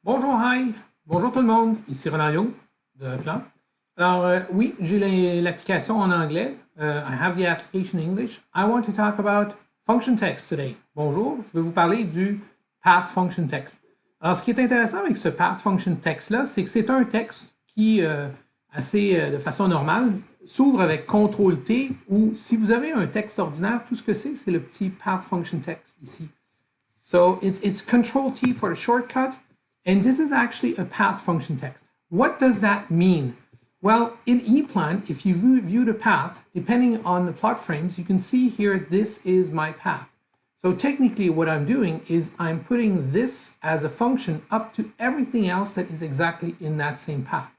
Bonjour, hi! Bonjour tout le monde, ici Roland Young de Plan. Alors, oui, j'ai l'application en anglais. I have the application in English. I want to talk about function text today. Bonjour, je vais vous parler du path function text. Alors, ce qui est intéressant avec ce path function text-là, c'est que c'est un texte qui, de façon normale, s'ouvre avec CTRL-T ou si vous avez un texte ordinaire, tout ce que c'est le petit path function text ici. So it's Control-T for the shortcut. And this is actually a path function text. What does that mean? Well, in ePlan, if you view the path, depending on the plot frames, you can see here, this is my path. So technically what I'm doing is I'm putting this as a function up to everything else that is exactly in that same path.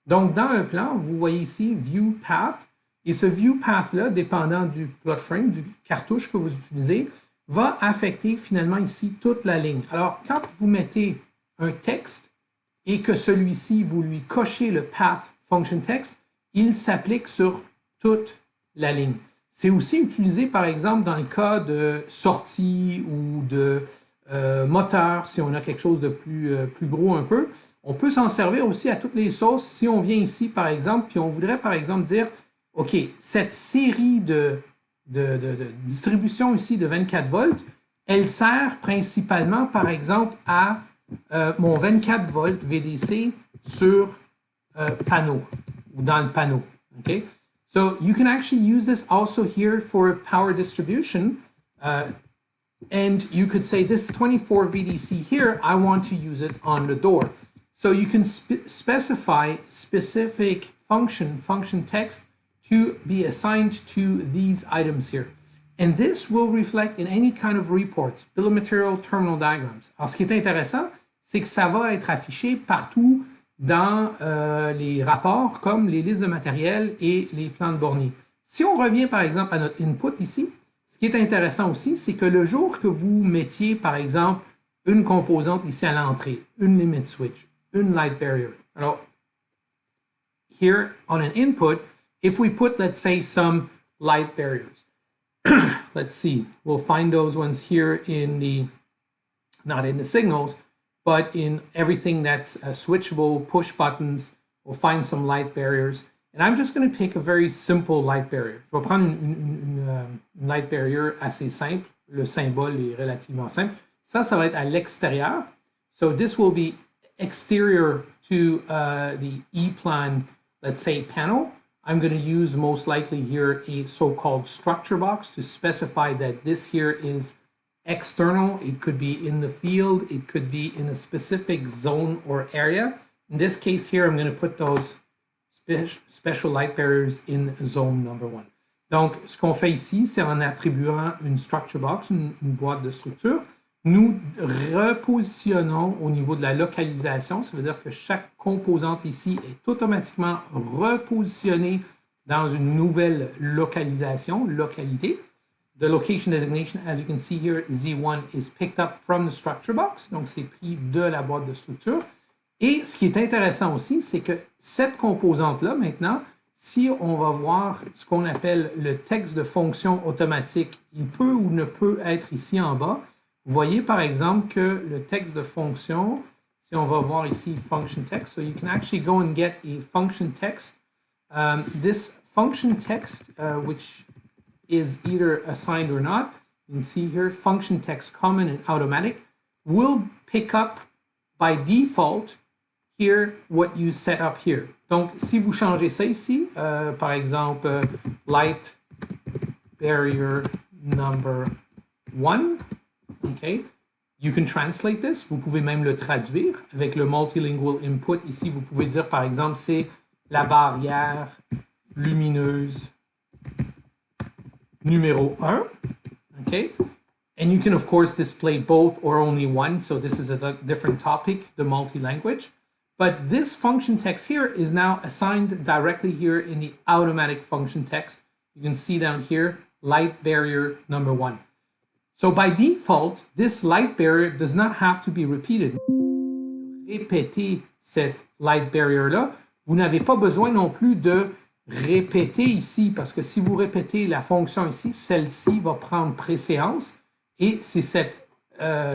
Donc, dans un plan, vous voyez ici View Path, et ce View Path-là, dépendant du plot frame, du cartouche que vous utilisez, va affecter finalement ici toute la ligne. Alors, quand vous mettez un texte et que celui-ci, vous lui cochez le path function text, il s'applique sur toute la ligne. C'est aussi utilisé, par exemple, dans le cas de sortie ou de moteur, si on a quelque chose de plus gros un peu. On peut s'en servir aussi à toutes les sauces. Si on vient ici, par exemple, puis on voudrait, par exemple, dire, OK, cette série de distribution ici de 24 volts, elle sert principalement, par exemple, à mon 24 volts VDC sur panneau ou dans le panneau. Okay? So you can actually use this also here for power distribution. And you could say this 24 VDC here, I want to use it on the door. So you can specify specific function text to be assigned to these items here. And this will reflect in any kind of reports, bill of material, terminal diagrams. Alors, ce qui est intéressant, c'est que ça va être affiché partout dans les rapports, comme les listes de matériel et les plans de bornier. Si on revient, par exemple, à notre input ici, ce qui est intéressant aussi, c'est que le jour que vous mettiez, par exemple, une composante ici à l'entrée, une limit switch, une light barrier. Alors, here on an input, if we put, let's say, some light barriers, let's see, we'll find those ones here in the, not in the signals, but in everything that's switchable, push buttons, we'll find some light barriers. And I'm just going to pick a very simple light barrier. Je vais prendre une light barrier assez simple. Le symbole est relativement simple. Ça va être à l'extérieur. So this will be exterior to the ePlan, let's say, panel. I'm going to use most likely here a so-called structure box to specify that this here is external. It could be in the field. It could be in a specific zone or area. In this case here, I'm going to put those special light barriers in zone number 1. Donc, ce qu'on fait ici, c'est en attribuant une structure box, une boîte de structure, nous repositionnons au niveau de la localisation. Ça veut dire que chaque composante ici est automatiquement repositionnée dans une nouvelle localisation, localité. The location designation, as you can see here, Z1 is picked up from the structure box. Donc, c'est pris de la boîte de structure. Et ce qui est intéressant aussi, c'est que cette composante-là, maintenant, si on va voir ce qu'on appelle le texte de fonction automatique, il peut ou ne peut être ici en bas. Vous voyez, par exemple, que le texte de fonction, si on va voir ici function text, so you can actually go and get a function text. This function text, which is either assigned or not, you can see here, function text common and automatic, will pick up by default here what you set up here. Donc, si vous changez ça ici, par exemple, light barrier number 1, okay, you can translate this. Vous pouvez même le traduire avec le multilingual input. Ici, vous pouvez dire, par exemple, c'est la barrière lumineuse numéro 1, okay? And you can, of course, display both or only one. So this is a different topic, the multi-language. But this function text here is now assigned directly here in the automatic function text. You can see down here, light barrier number 1. So by default, this light barrier does not have to be repeated. Répéter cette light barrier-là. Vous n'avez pas besoin non plus de répéter ici, parce que si vous répétez la fonction ici, celle-ci va prendre préséance. Et c'est cette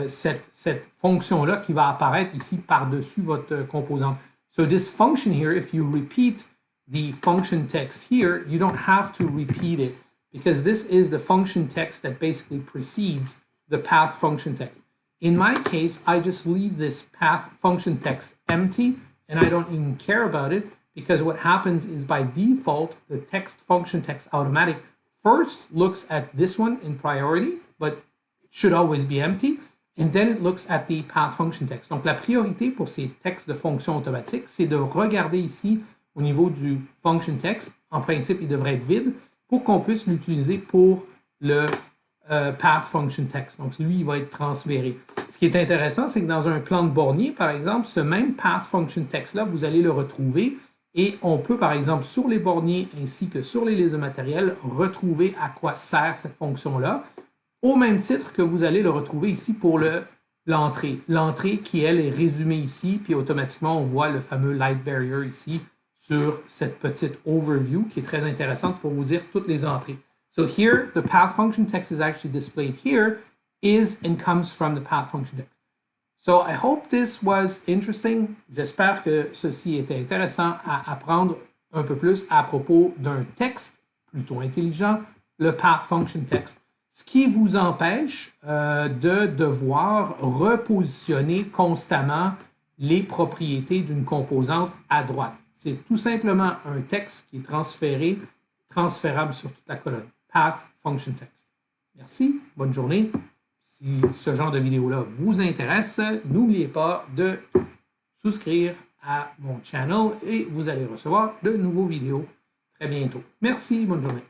cette fonction-là qui va apparaître ici par-dessus votre composante. So this function here, if you repeat the function text here, you don't have to repeat it because this is the function text that basically precedes the path function text. In my case, I just leave this path function text empty and I don't even care about it because what happens is by default, the text function text automatic first looks at this one in priority, but it should always be empty. And then it looks at the path function text. Donc, la priorité pour ces textes de fonction automatique, c'est de regarder ici au niveau du function text. En principe, il devrait être vide pour qu'on puisse l'utiliser pour le path function text. Donc, lui, il va être transféré. Ce qui est intéressant, c'est que dans un plan de bornier, par exemple, ce même path function text-là, vous allez le retrouver et on peut, par exemple, sur les borniers ainsi que sur les listes de matériel, retrouver à quoi sert cette fonction-là. Au même titre que vous allez le retrouver ici pour l'entrée. L'entrée qui, elle, est résumée ici, puis automatiquement, on voit le fameux light barrier ici sur cette petite overview qui est très intéressante pour vous dire toutes les entrées. So here, the path function text is actually displayed here, is and comes from the path function text. So I hope this was interesting. J'espère que ceci était intéressant à apprendre un peu plus à propos d'un texte plutôt intelligent, le path function text. Ce qui vous empêche de devoir repositionner constamment les propriétés d'une composante à droite. C'est tout simplement un texte qui est transférable sur toute la colonne. Path function text. Merci, bonne journée. Si ce genre de vidéo-là vous intéresse, n'oubliez pas de souscrire à mon channel et vous allez recevoir de nouveaux vidéos très bientôt. Merci, bonne journée.